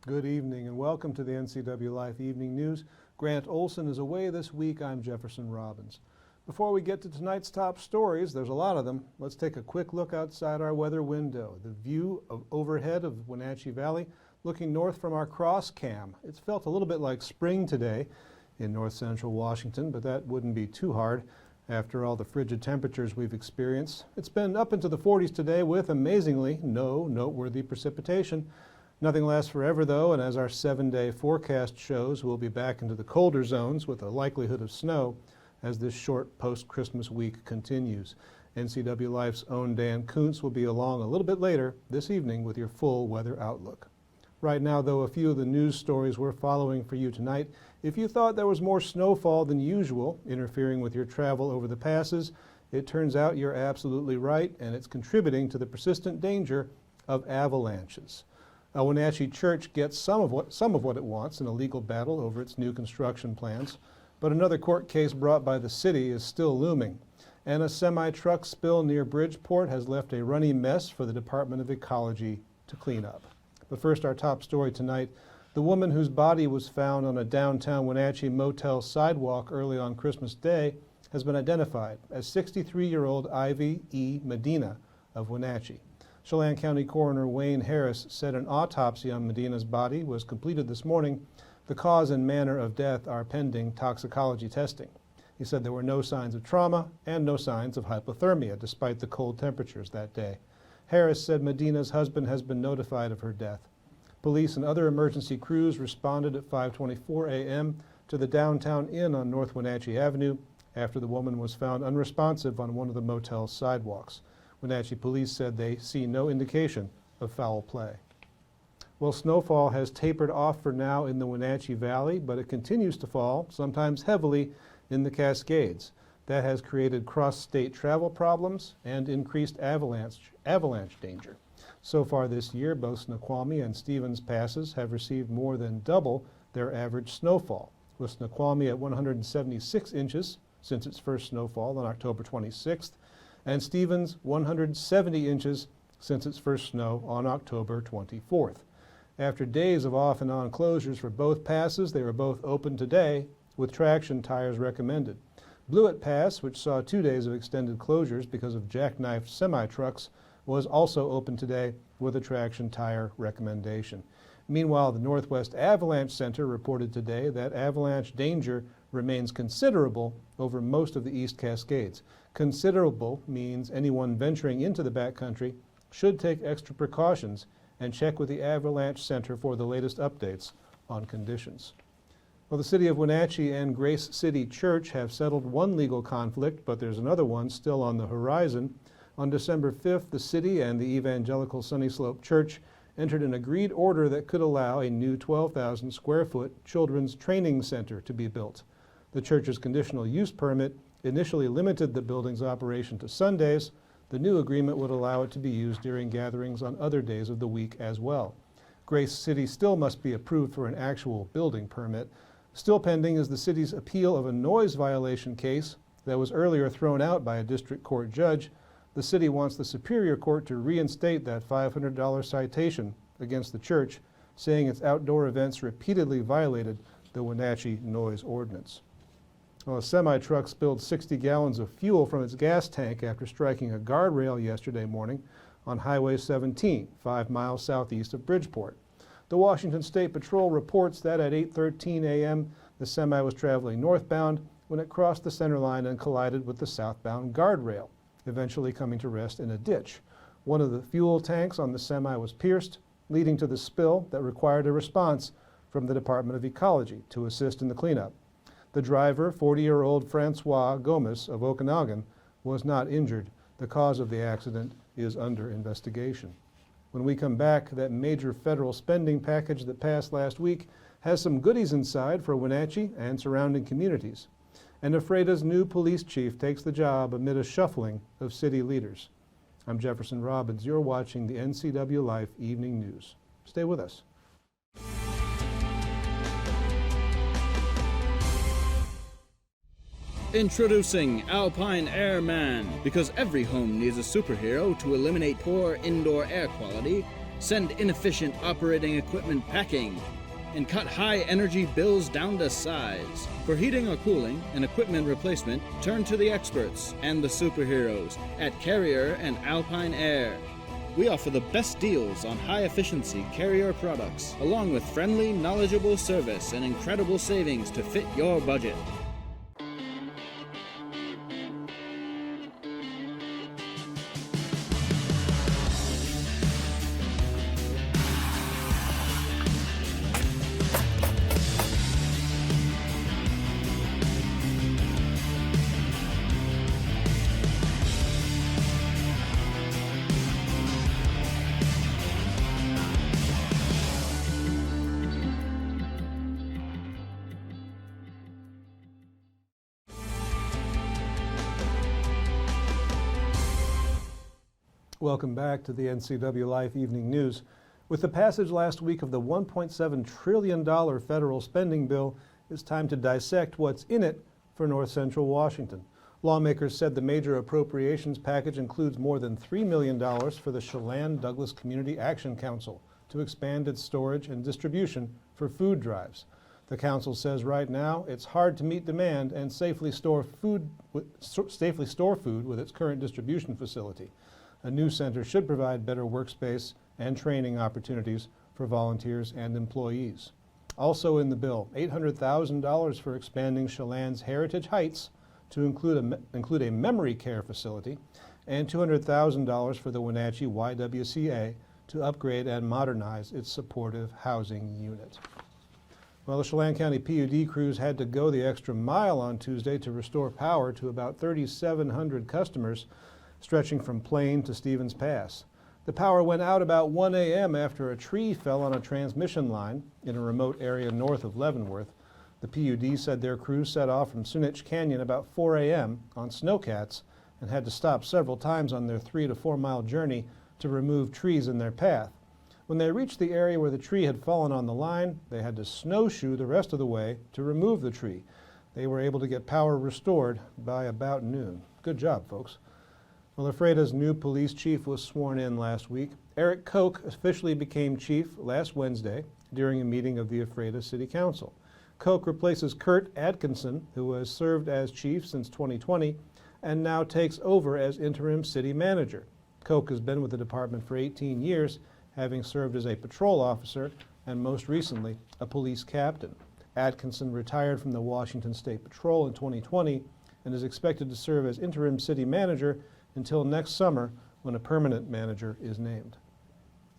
Good evening and welcome to the NCWLIFE Evening News. Grant Olson is away this week. I'm Jefferson Robbins. Before we get to tonight's top stories, there's a lot of them, let's take a quick look outside our weather window. The view overhead of Wenatchee Valley, looking north from our cross cam. It's felt a little bit like spring today in north central Washington, but that wouldn't be too hard after all the frigid temperatures we've experienced. It's been up into the 40s today with, amazingly, no noteworthy precipitation. Nothing lasts forever, though, and as our 7-day forecast shows, we'll be back into the colder zones with a likelihood of snow as this short post-Christmas week continues. NCWLIFE's own Dan Kuntz will be along a little bit later this evening with your full weather outlook. Right now, though, a few of the news stories we're following for you tonight. If you thought there was more snowfall than usual interfering with your travel over the passes, it turns out you're absolutely right, and it's contributing to the persistent danger of avalanches. A Wenatchee church gets some of what it wants in a legal battle over its new construction plans, but another court case brought by the city is still looming, and a semi-truck spill near Bridgeport has left a runny mess for the Department of Ecology to clean up. But first, our top story tonight. The woman whose body was found on a downtown Wenatchee motel sidewalk early on Christmas Day has been identified as 63-year-old Ivy E. Medina of Wenatchee. Chelan County Coroner Wayne Harris said an autopsy on Medina's body was completed this morning. The cause and manner of death are pending toxicology testing. He said there were no signs of trauma and no signs of hypothermia despite the cold temperatures that day. Harris said Medina's husband has been notified of her death. Police and other emergency crews responded at 5:24 a.m. to the downtown inn on North Wenatchee Avenue after the woman was found unresponsive on one of the motel's sidewalks. Wenatchee police said they see no indication of foul play. Well, snowfall has tapered off for now in the Wenatchee Valley, but it continues to fall, sometimes heavily, in the Cascades. That has created cross-state travel problems and increased avalanche danger. So far this year, both Snoqualmie and Stevens passes have received more than double their average snowfall, with Snoqualmie at 176 inches since its first snowfall on October 26th, and Stevens 170 inches since its first snow on October 24th. After days of off and on closures for both passes, they were both open today with traction tires recommended. Blewett Pass, which saw 2 days of extended closures because of jackknifed semi-trucks, was also open today with a traction tire recommendation. Meanwhile, the Northwest Avalanche Center reported today that avalanche danger remains considerable over most of the East Cascades. Considerable means anyone venturing into the backcountry should take extra precautions and check with the Avalanche Center for the latest updates on conditions. Well, the city of Wenatchee and Grace City Church have settled one legal conflict, but there's another one still on the horizon. On December 5th, the city and the Evangelical Sunny Slope Church entered an agreed order that could allow a new 12,000 square foot children's training center to be built. The church's conditional use permit initially limited the building's operation to Sundays. The new agreement would allow it to be used during gatherings on other days of the week as well. Grace City still must be approved for an actual building permit. Still pending is the city's appeal of a noise violation case that was earlier thrown out by a district court judge. The city wants the Superior Court to reinstate that $500 citation against the church, saying its outdoor events repeatedly violated the Wenatchee noise ordinance. Well, a semi-truck spilled 60 gallons of fuel from its gas tank after striking a guardrail yesterday morning on Highway 17, 5 miles southeast of Bridgeport. The Washington State Patrol reports that at 8:13 a.m., the semi was traveling northbound when it crossed the center line and collided with the southbound guardrail, eventually coming to rest in a ditch. One of the fuel tanks on the semi was pierced, leading to the spill that required a response from the Department of Ecology to assist in the cleanup. The driver, 40-year-old Francois Gomez of Okanagan, was not injured. The cause of the accident is under investigation. When we come back, that major federal spending package that passed last week has some goodies inside for Wenatchee and surrounding communities. And Ephrata's new police chief takes the job amid a shuffling of city leaders. I'm Jefferson Robbins. You're watching the NCWLIFE Evening News. Stay with us. Introducing Alpine Airman. Because every home needs a superhero to eliminate poor indoor air quality, send inefficient operating equipment packing, and cut high energy bills down to size. For heating or cooling and equipment replacement, turn to the experts and the superheroes at Carrier and Alpine Air. We offer the best deals on high-efficiency Carrier products, along with friendly, knowledgeable service and incredible savings to fit your budget. Welcome back to the NCWLIFE Evening News. With the passage last week of the $1.7 trillion federal spending bill, it's time to dissect what's in it for North Central Washington. Lawmakers said the major appropriations package includes more than $3 million for the Chelan-Douglas Community Action Council to expand its storage and distribution for food drives. The council says right now it's hard to meet demand and safely store food with its current distribution facility. A new center should provide better workspace and training opportunities for volunteers and employees. Also in the bill, $800,000 for expanding Chelan's Heritage Heights to include a memory care facility, and $200,000 for the Wenatchee YWCA to upgrade and modernize its supportive housing unit. Well, the Chelan County PUD crews had to go the extra mile on Tuesday to restore power to about 3,700 customers stretching from Plain to Stevens Pass. The power went out about 1 a.m. after a tree fell on a transmission line in a remote area north of Leavenworth. The PUD said their crews set off from Sunitch Canyon about 4 a.m. on snowcats and had to stop several times on their 3 to 4 mile journey to remove trees in their path. When they reached the area where the tree had fallen on the line, they had to snowshoe the rest of the way to remove the tree. They were able to get power restored by about noon. Good job, folks. Well, Ephrata's new police chief was sworn in last week. Eric Koch officially became chief last Wednesday during a meeting of the Ephrata City Council. Koch replaces Kurt Atkinson, who has served as chief since 2020 and now takes over as interim city manager. Koch has been with the department for 18 years, having served as a patrol officer and most recently a police captain. Atkinson retired from the Washington State Patrol in 2020 and is expected to serve as interim city manager until next summer when a permanent manager is named.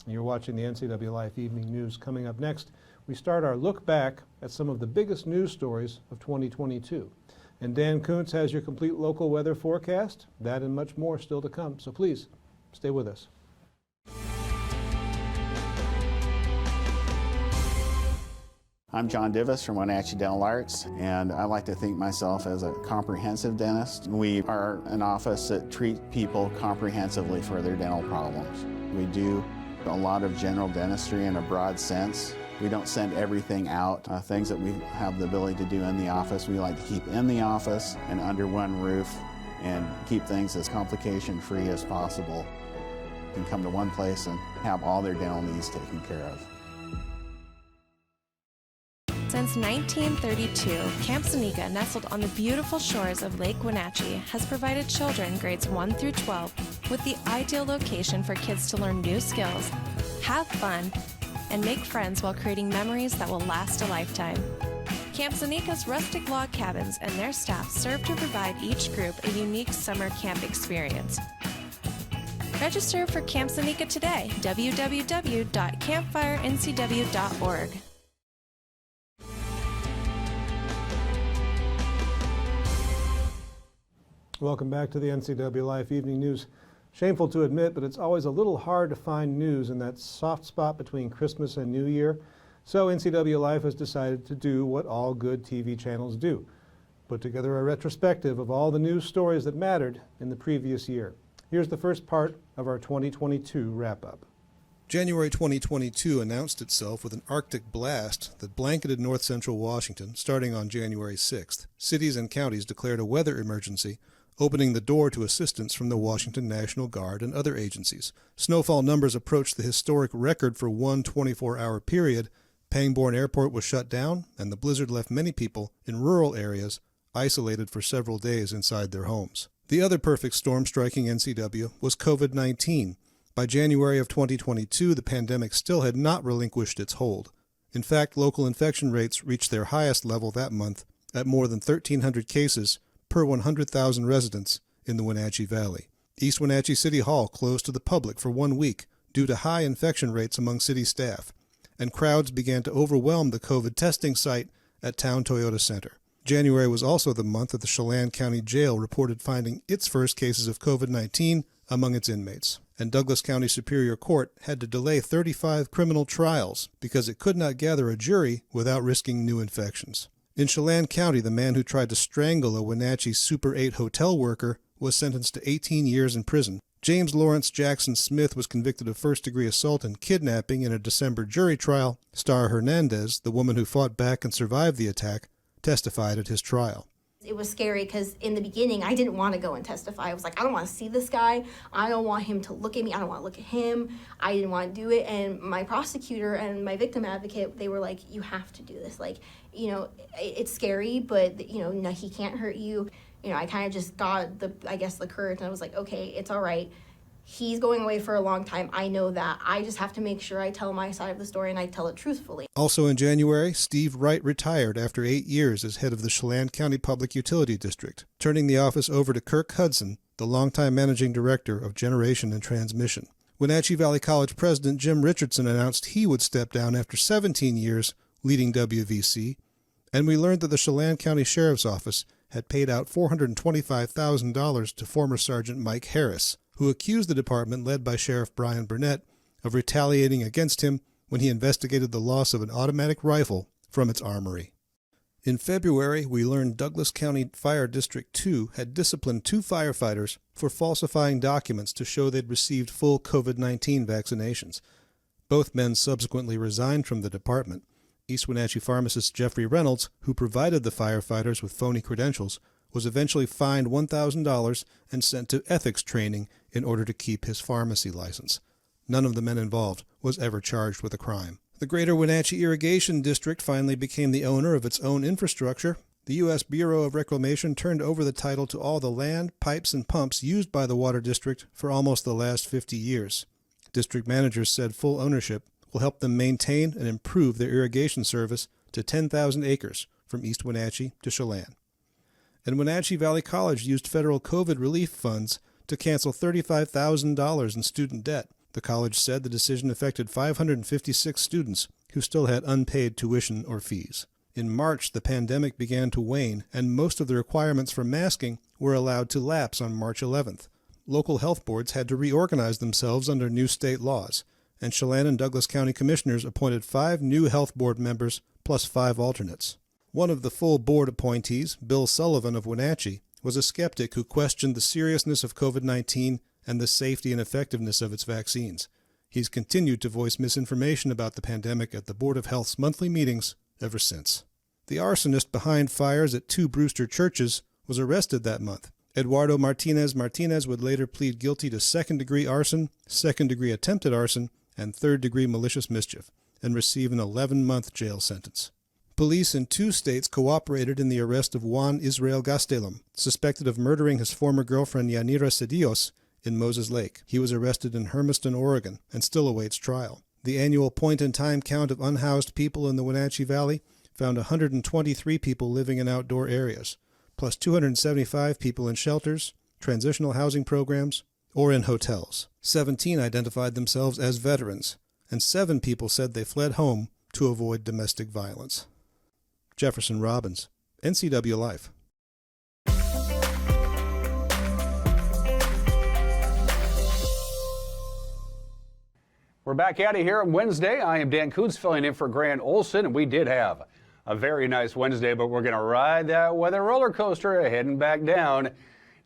You're watching the NCWLIFE Evening News. Coming up next, we start our look back at some of the biggest news stories of 2022. And Dan Kuntz has your complete local weather forecast. That and much more still to come. So please, stay with us. I'm John Divis from Wenatchee Dental Arts, and I like to think myself as a comprehensive dentist. We are an office that treats people comprehensively for their dental problems. We do a lot of general dentistry in a broad sense. We don't send everything out. Things that we have the ability to do in the office, we like to keep in the office and under one roof and keep things as complication-free as possible. You can come to one place and have all their dental needs taken care of. Since 1932, Camp Seneca, nestled on the beautiful shores of Lake Wenatchee, has provided children grades 1 through 12 with the ideal location for kids to learn new skills, have fun, and make friends while creating memories that will last a lifetime. Camp Seneca's rustic log cabins and their staff serve to provide each group a unique summer camp experience. Register for Camp Seneca today, www.campfirencw.org. Welcome back to the NCWLIFE Evening News. Shameful to admit, but it's always a little hard to find news in that soft spot between Christmas and New Year. So NCWLIFE has decided to do what all good TV channels do. Put together a retrospective of all the news stories that mattered in the previous year. Here's the first part of our 2022 wrap-up. January 2022 announced itself with an Arctic blast that blanketed north central Washington starting on January 6th. Cities and counties declared a weather emergency opening the door to assistance from the Washington National Guard and other agencies. Snowfall numbers approached the historic record for one 24-hour period. Pangbourne Airport was shut down, and the blizzard left many people in rural areas isolated for several days inside their homes. The other perfect storm striking NCW was COVID-19. By January of 2022, the pandemic still had not relinquished its hold. In fact, local infection rates reached their highest level that month at more than 1,300 cases per 100,000 residents in the Wenatchee Valley. East Wenatchee City Hall closed to the public for 1 week due to high infection rates among city staff, and crowds began to overwhelm the COVID testing site at Town Toyota Center. January was also the month that the Chelan County Jail reported finding its first cases of COVID-19 among its inmates, and Douglas County Superior Court had to delay 35 criminal trials because it could not gather a jury without risking new infections. In Chelan County, the man who tried to strangle a Wenatchee Super 8 hotel worker was sentenced to 18 years in prison. James Lawrence Jackson Smith was convicted of first-degree assault and kidnapping in a December jury trial. Star Hernandez, the woman who fought back and survived the attack, testified at his trial. It was scary because in the beginning, I didn't want to go and testify. I was like, I don't want to see this guy. I don't want him to look at me. I don't want to look at him. I didn't want to do it. And my prosecutor and my victim advocate, they were like, you have to do this. Like, it's scary, but, no, he can't hurt you. I kind of just got the courage, and I was like, okay, it's all right. He's going away for a long time. I know that. I just have to make sure I tell my side of the story and I tell it truthfully. Also in January, Steve Wright retired after 8 years as head of the Chelan County Public Utility District, turning the office over to Kirk Hudson, the longtime managing director of Generation and Transmission. Wenatchee Valley College president Jim Richardson announced he would step down after 17 years leading WVC, and we learned that the Chelan County Sheriff's Office had paid out $425,000 to former Sergeant Mike Harris, who accused the department led by Sheriff Brian Burnett of retaliating against him when he investigated the loss of an automatic rifle from its armory. In February, we learned Douglas County Fire District 2 had disciplined 2 firefighters for falsifying documents to show they'd received full COVID-19 vaccinations. Both men subsequently resigned from the department. East Wenatchee pharmacist Jeffrey Reynolds, who provided the firefighters with phony credentials, was eventually fined $1,000 and sent to ethics training in order to keep his pharmacy license. None of the men involved was ever charged with a crime. The Greater Wenatchee Irrigation District finally became the owner of its own infrastructure. The U.S. Bureau of Reclamation turned over the title to all the land, pipes, and pumps used by the water district for almost the last 50 years. District managers said full ownership will help them maintain and improve their irrigation service to 10,000 acres from East Wenatchee to Chelan. And Wenatchee Valley College used federal COVID relief funds to cancel $35,000 in student debt. The college said the decision affected 556 students who still had unpaid tuition or fees. In March, the pandemic began to wane, and most of the requirements for masking were allowed to lapse on March 11th. Local health boards had to reorganize themselves under new state laws, and Chelan and Douglas County commissioners appointed 5 new health board members plus 5 alternates. One of the full board appointees, Bill Sullivan of Wenatchee, was a skeptic who questioned the seriousness of COVID-19 and the safety and effectiveness of its vaccines. He's continued to voice misinformation about the pandemic at the Board of Health's monthly meetings ever since. The arsonist behind fires at 2 Brewster churches was arrested that month. Eduardo Martinez would later plead guilty to second-degree arson, second-degree attempted arson, and third-degree malicious mischief, and receive an 11-month jail sentence. Police in 2 states cooperated in the arrest of Juan Israel Gastelum, suspected of murdering his former girlfriend Yanira Cedillos in Moses Lake. He was arrested in Hermiston, Oregon, and still awaits trial. The annual point-in-time count of unhoused people in the Wenatchee Valley found 123 people living in outdoor areas, plus 275 people in shelters, transitional housing programs, or in hotels. 17 identified themselves as veterans, and 7 people said they fled home to avoid domestic violence. Jefferson Robbins, NCWLIFE. We're back at it here on Wednesday. I am Dan Coons filling in for Grant Olson, and we did have a very nice Wednesday, but we're going to ride that weather roller coaster heading back down.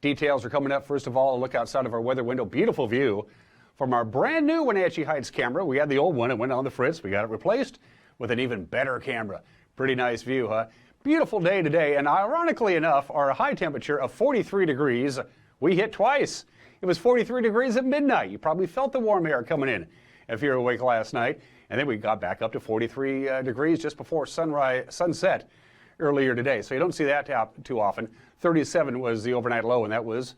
Details are coming up. First of all, a look outside of our weather window. Beautiful view from our brand new Wenatchee Heights camera. We had the old one. It went on the fritz. We got it replaced with an even better camera. Pretty nice view, huh? Beautiful day today, and ironically enough, our high temperature of 43 degrees, we hit twice. It was 43 degrees at midnight. You probably felt the warm air coming in if you were awake last night. And then we got back up to 43 degrees just before sunset earlier today. So you don't see that too often. 37 was the overnight low, and that was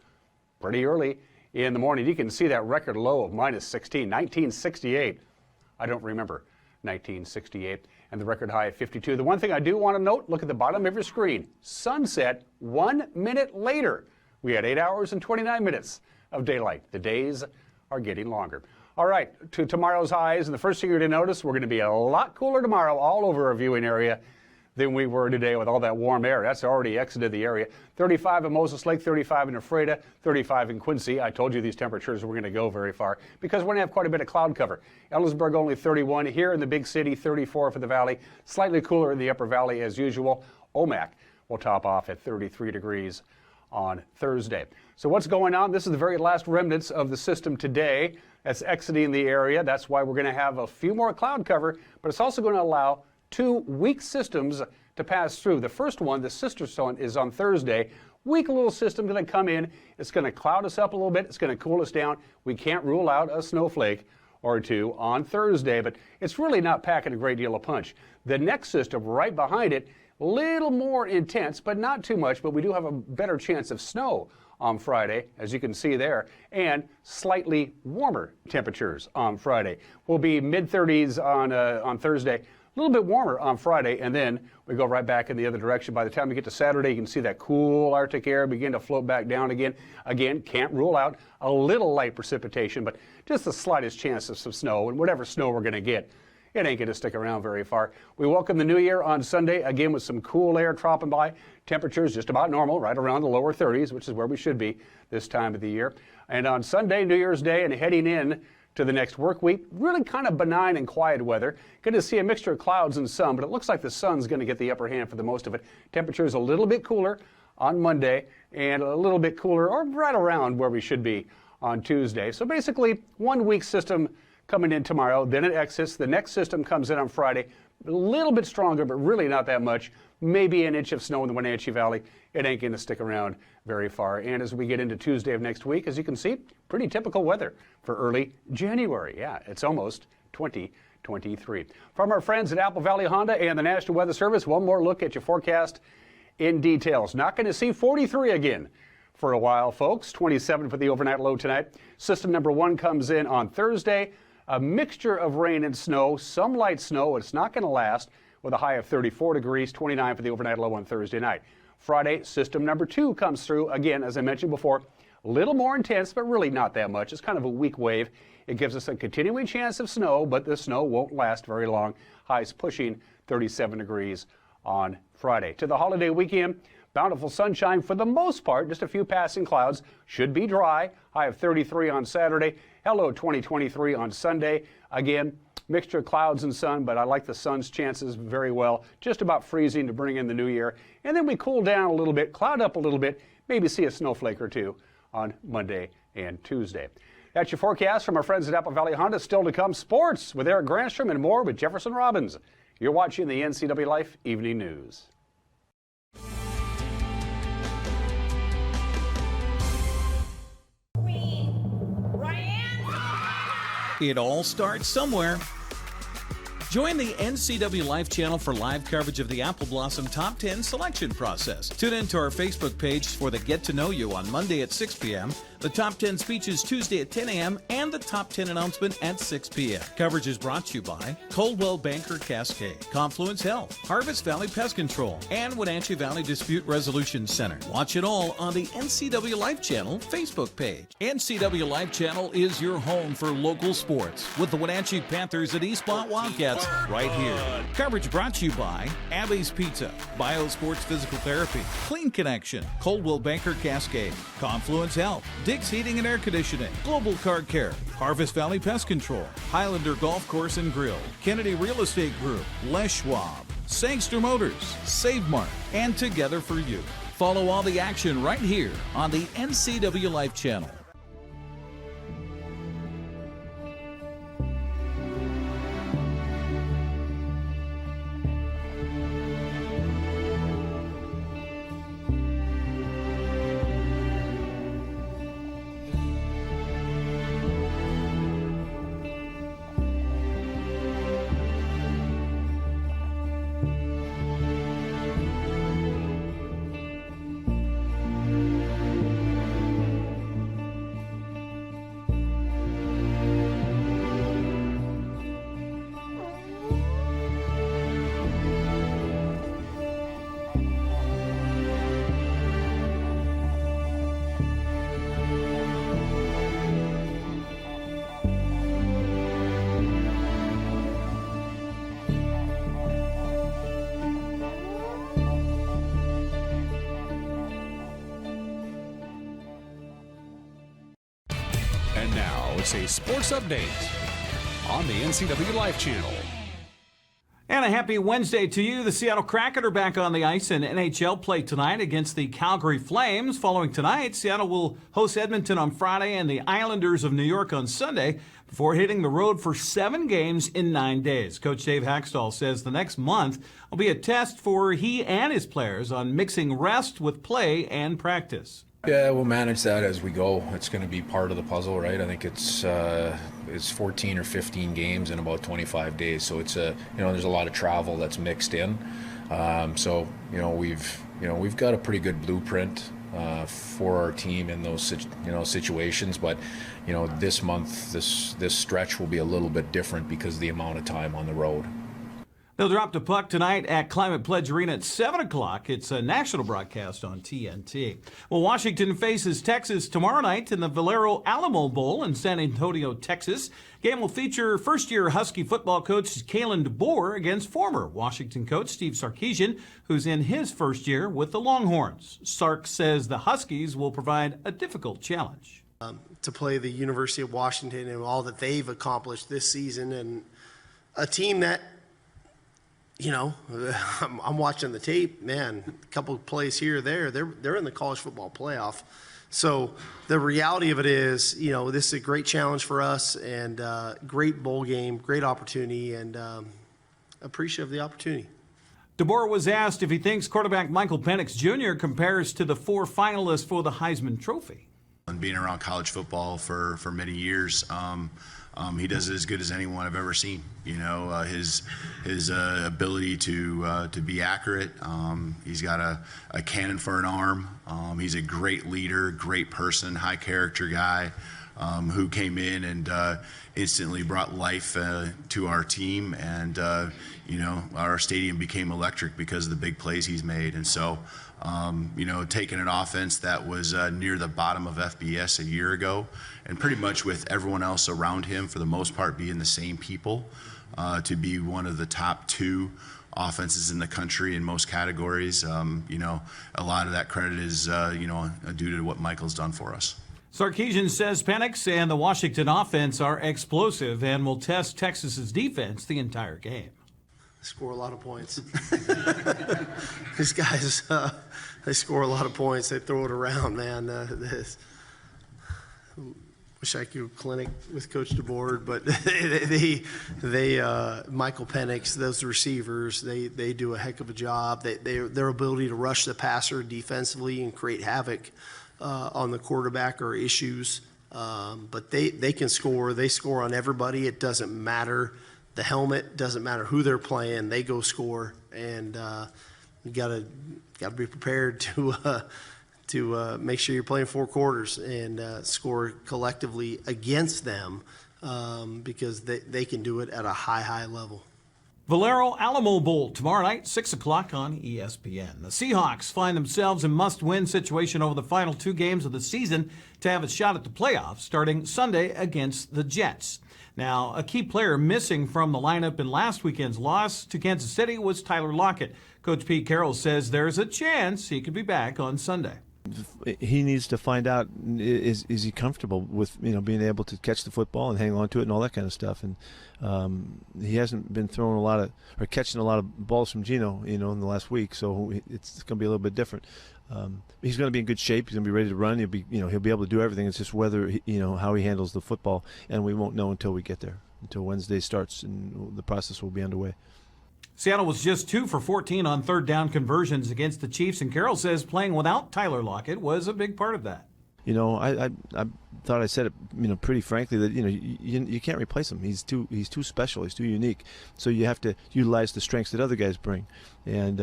pretty early in the morning. You can see that record low of minus 16, 1968. I don't remember 1968. And the record high at 52. The one thing I do want to note, look at the bottom of your screen. Sunset 1 minute later. We had 8 hours and 29 minutes of daylight. The days are getting longer. All right, to tomorrow's highs, and the first thing you're going to notice, we're going to be a lot cooler tomorrow all over our viewing area than we were today with all that warm air. That's already exited the area. 35 in Moses Lake, 35 in Ephrata, 35 in Quincy. I told you these temperatures were going to go very far because we're going to have quite a bit of cloud cover. Ellisburg only 31. Here in the big city, 34 for the valley. Slightly cooler in the upper valley as usual. Omak will top off at 33 degrees on Thursday. So what's going on? This is the very last remnants of the system today that's exiting the area. That's why we're going to have a few more cloud cover, but it's also going to allow 2 weak systems to pass through. The first one, the sister zone, is on Thursday. Weak little system going to come in. It's going to cloud us up a little bit. It's going to cool us down. We can't rule out a snowflake or two on Thursday, but it's really not packing a great deal of punch. The next system right behind it, a little more intense, but not too much, but we do have a better chance of snow on Friday, as you can see there, and slightly warmer temperatures on Friday. We'll be mid-30s on Thursday. A little bit warmer on Friday, and then we go right back in the other direction. By the time we get to Saturday, you can see that cool Arctic air begin to float back down again. Again, can't rule out a little light precipitation, but just the slightest chance of some snow, and whatever snow we're going to get, it ain't going to stick around very far. We welcome the new year on Sunday, again with some cool air dropping by. Temperatures just about normal, right around the lower 30s, which is where we should be this time of the year. And on Sunday, New Year's Day, and heading in to the next work week, really kind of benign and quiet weather. Going to see a mixture of clouds and sun, but it looks like the sun's going to get the upper hand for the most of it. Temperatures a little bit cooler on Monday and a little bit cooler, or right around where we should be on Tuesday. So basically, 1 week system coming in tomorrow, then it exits. The next system comes in on Friday, a little bit stronger, but really not that much. Maybe an inch of snow in the Wenatchee Valley. It ain't going to stick around very far. And as we get into Tuesday of next week, as you can see, pretty typical weather for early January. Yeah, it's almost 2023. From our friends at Apple Valley Honda and the National Weather Service, one more look at your forecast in details. Not going to see 43 again for a while, folks. 27 for the overnight low tonight. System number 1 comes in on Thursday. A mixture of rain and snow, some light snow. It's not going to last, with a high of 34 degrees, 29 for the overnight low on Thursday night. Friday, system number 2 comes through. Again, as I mentioned before, a little more intense, but really not that much. It's kind of a weak wave. It gives us a continuing chance of snow, but the snow won't last very long. Highs pushing 37 degrees on Friday. To the holiday weekend, bountiful sunshine for the most part, just a few passing clouds. Should be dry. High of 33 on Saturday. Hello 2023 on Sunday. Again, mixture of clouds and sun, but I like the sun's chances very well. Just about freezing to bring in the new year. And then we cool down a little bit, cloud up a little bit, maybe see a snowflake or two on Monday and Tuesday. That's your forecast from our friends at Apple Valley Honda. Still to come, sports with Eric Granstrom and more with Jefferson Robbins. You're watching the NCWLIFE Evening News. It all starts somewhere. Join the NCWLIFE channel for live coverage of the Apple Blossom Top 10 selection process. Tune in to our Facebook page for the Get to Know You on Monday at 6 p.m., the Top 10 speeches Tuesday at 10 a.m., and the Top 10 announcement at 6 p.m. Coverage is brought to you by Coldwell Banker Cascade, Confluence Health, Harvest Valley Pest Control, and Wenatchee Valley Dispute Resolution Center. Watch it all on the NCWLIFE channel Facebook page. NCWLIFE channel is your home for local sports with the Wenatchee Panthers and East Mont Wildcats right here. Coverage brought to you by Abby's Pizza, BioSports Physical Therapy, Clean Connection, Coldwell Banker Cascade, Confluence Health, Dick's Heating and Air Conditioning, Global Car Care, Harvest Valley Pest Control, Highlander Golf Course and Grill, Kennedy Real Estate Group, Les Schwab, Sangster Motors, Save Mart, and Together for You. Follow all the action right here on the NCWLIFE channel. a sports update on the NCWLIFE channel. And a happy Wednesday to you. The Seattle Kraken are back on the ice in NHL play tonight against the Calgary Flames. Following tonight, Seattle will host Edmonton on Friday and the Islanders of New York on Sunday before hitting the road for 7 games in 9 days. Coach Dave Hackstall says the next month will be a test for he and his players on mixing rest with play and practice. Yeah, we'll manage that as we go. It's going to be part of the puzzle, right? I think it's 14 or 15 games in about 25 days, so it's there's a lot of travel that's mixed in. We've got a pretty good blueprint for our team in those situations, but this month, this stretch will be a little bit different because of the amount of time on the road. They'll drop the puck tonight at Climate Pledge Arena at 7 o'clock. It's a national broadcast on TNT. Well, Washington faces Texas tomorrow night in the Valero Alamo Bowl in San Antonio, Texas. Game will feature first-year Husky football coach Kalen DeBoer against former Washington coach Steve Sarkisian, who's in his first year with the Longhorns. Sark says the Huskies will provide a difficult challenge. To play the University of Washington and all that they've accomplished this season, and a team that, I'm watching the tape, man, a couple of plays here or there, they're in the college football playoff. So the reality of it is, this is a great challenge for us, and great bowl game, great opportunity, and appreciative of the opportunity. DeBoer was asked if he thinks quarterback Michael Penix Jr. compares to the 4 finalists for the Heisman Trophy. And being around college football for many years, he does it as good as anyone I've ever seen. His ability to be accurate. He's got a cannon for an arm. He's a great leader, great person, high character guy who came in and instantly brought life to our team. And our stadium became electric because of the big plays he's made. And so, taking an offense that was near the bottom of FBS a year ago, and pretty much with everyone else around him, for the most part, being the same people, to be one of the top 2 offenses in the country in most categories. A lot of that credit is, due to what Michael's done for us. Sarkisian says Penix and the Washington offense are explosive and will test Texas's defense the entire game. Score a lot of points. These guys, they score a lot of points. They throw it around, man. Wish I could clinic with Coach DeBoer, but Michael Penix, those receivers, they do a heck of a job. Their ability to rush the passer defensively and create havoc on the quarterback are issues. But they can score. They score on everybody. It doesn't matter. The helmet, doesn't matter who they're playing, they go score, and you gotta be prepared to make sure you're playing 4 quarters and score collectively against them, because they can do it at a high level. Valero Alamo Bowl tomorrow night, 6 o'clock on ESPN. The Seahawks find themselves in must-win situation over the final 2 games of the season to have a shot at the playoffs, starting Sunday against the Jets. Now, a key player missing from the lineup in last weekend's loss to Kansas City was Tyler Lockett. Coach Pete Carroll says there's a chance he could be back on Sunday. He needs to find out, is he comfortable with being able to catch the football and hang on to it and all that kind of stuff. And he hasn't been throwing catching a lot of balls from Gino, in the last week. So it's going to be a little bit different. He's going to be in good shape. He's going to be ready to run. He'll be able to do everything. It's just whether how he handles the football, and we won't know until we get there, until Wednesday starts, and the process will be underway. Seattle was just 2 for 14 on third down conversions against the Chiefs, and Carroll says playing without Tyler Lockett was a big part of that. I thought I said it, pretty frankly, that you can't replace him. He's too special. He's too unique. So you have to utilize the strengths that other guys bring, and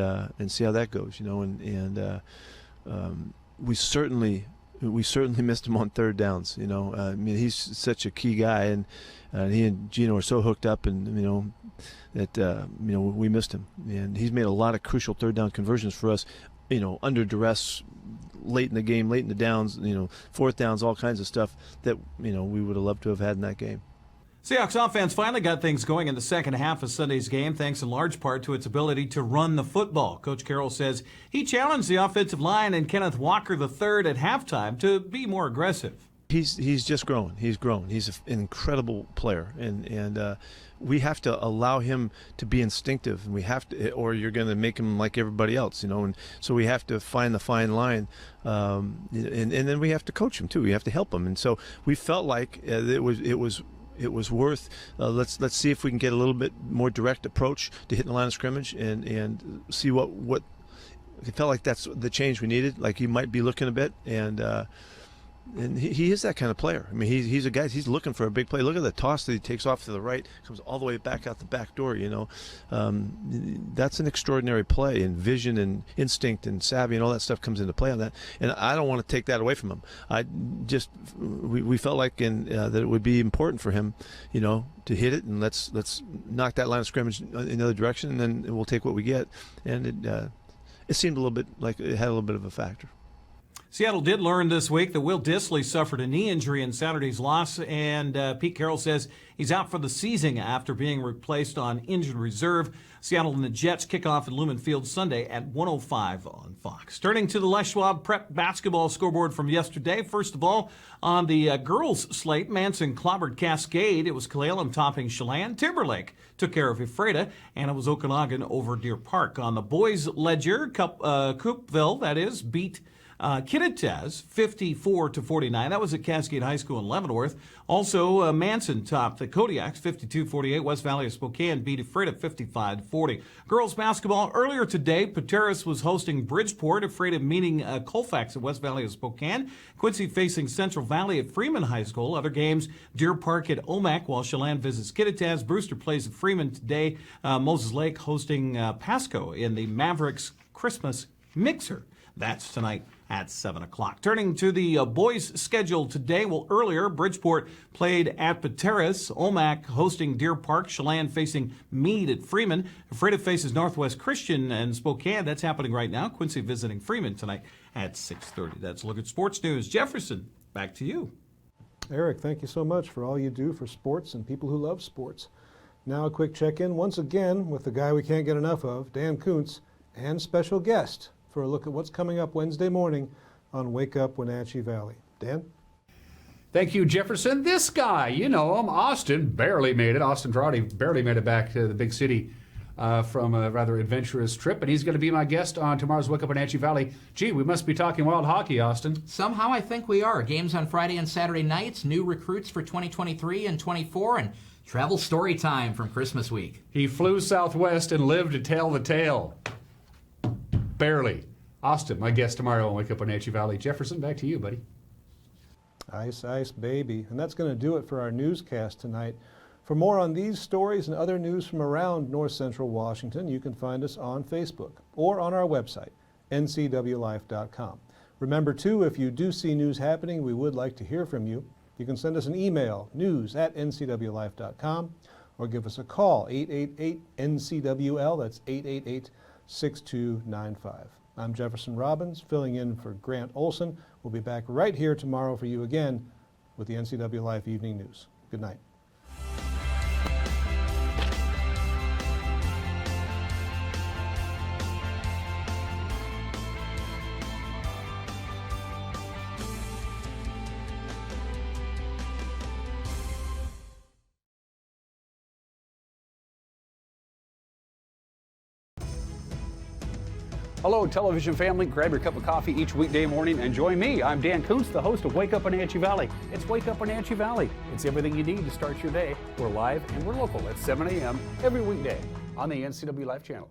see how that goes. We certainly missed him on third downs. He's such a key guy, and he and Gino are so hooked up, and that we missed him. And he's made a lot of crucial third down conversions for us, under duress, late in the game, late in the downs, fourth downs, all kinds of stuff that we would have loved to have had in that game. Seahawks offense finally got things going in the second half of Sunday's game, thanks in large part to its ability to run the football. Coach Carroll says he challenged the offensive line and Kenneth Walker III at halftime to be more aggressive. He's just growing. He's grown. He's an incredible player, and we have to allow him to be instinctive, and we have to, or you're going to make him like everybody else, And so we have to find the fine line, and then we have to coach him too. We have to help him, and so we felt like it was worth. Let's see if we can get a little bit more direct approach to hitting the line of scrimmage, and see what. It felt like that's the change we needed. Like he might be looking a bit, and he is that kind of player. I mean, he's a guy. He's looking for a big play. Look at the toss that he takes off to the right, comes all the way back out the back door. That's an extraordinary play, and vision and instinct and savvy and all that stuff comes into play on that. And I don't want to take that away from him. We felt like that it would be important for him, to hit it, and let's knock that line of scrimmage in the other direction, and then we'll take what we get. And it seemed a little bit like it had a little bit of a factor. Seattle did learn this week that Will Dissly suffered a knee injury in Saturday's loss, and Pete Carroll says he's out for the season after being replaced on injured reserve. Seattle and the Jets kick off at Lumen Field Sunday at 1:05 on Fox. Turning to the Les Schwab Prep basketball scoreboard from yesterday. First of all, on the girls' slate, Manson clobbered Cascade. It was Clallam topping Chelan. Timberlake took care of Ephrata, and it was Okanagan over Deer Park. On the boys' ledger, Coopeville, beat Kittitas 54-49. That was at Cascade High School in Leavenworth. Also, Manson topped the Kodiaks 52-48. West Valley of Spokane beat Ephrata 55-40. Girls basketball earlier today, Pateras was hosting Bridgeport. Ephrata meeting Colfax at West Valley of Spokane. Quincy facing Central Valley at Freeman High School. Other games, Deer Park at Omak, while Chelan visits Kittitas. Brewster plays at Freeman today. Moses Lake hosting Pasco in the Mavericks Christmas Mixer. That's tonight at 7 o'clock. Turning to the boys' schedule today. Well, earlier, Bridgeport played at Pateras. Omak hosting Deer Park. Chelan facing Meade at Freeman. Ephrata faces Northwest Christian and Spokane. That's happening right now. Quincy visiting Freeman tonight at 6:30. That's a look at sports news. Jefferson, back to you. Eric, thank you so much for all you do for sports and people who love sports. Now a quick check-in once again with the guy we can't get enough of, Dan Kuntz, and special guest, for a look at what's coming up Wednesday morning on Wake Up Wenatchee Valley. Dan? Thank you, Jefferson. This guy, you know him, Austin, barely made it. Austin Girardi barely made it back to the big city from a rather adventurous trip, and he's going to be my guest on tomorrow's Wake Up Wenatchee Valley. Gee, we must be talking wild hockey, Austin. Somehow I think we are. Games on Friday and Saturday nights, new recruits for 2023 and 24, and travel story time from Christmas week. He flew southwest and lived to tell the tale. Barely. Austin, my guest tomorrow on Wake Up Wenatchee Valley. Jefferson, back to you, buddy. Ice, ice, baby. And that's going to do it for our newscast tonight. For more on these stories and other news from around North Central Washington, you can find us on Facebook or on our website, ncwlife.com. Remember, too, if you do see news happening, we would like to hear from you. You can send us an email, news@ncwlife.com, or give us a call, 888-NCWL. That's 888-6295. I'm Jefferson Robbins, filling in for Grant Olson. We'll be back right here tomorrow for you again with the NCW Life Evening News. Good night. Hello, television family. Grab your cup of coffee each weekday morning and join me. I'm Dan Kuntz, the host of Wake Up Wenatchee Valley. It's Wake Up Wenatchee Valley. It's everything you need to start your day. We're live and we're local at 7 a.m. every weekday on the NCW Life channel.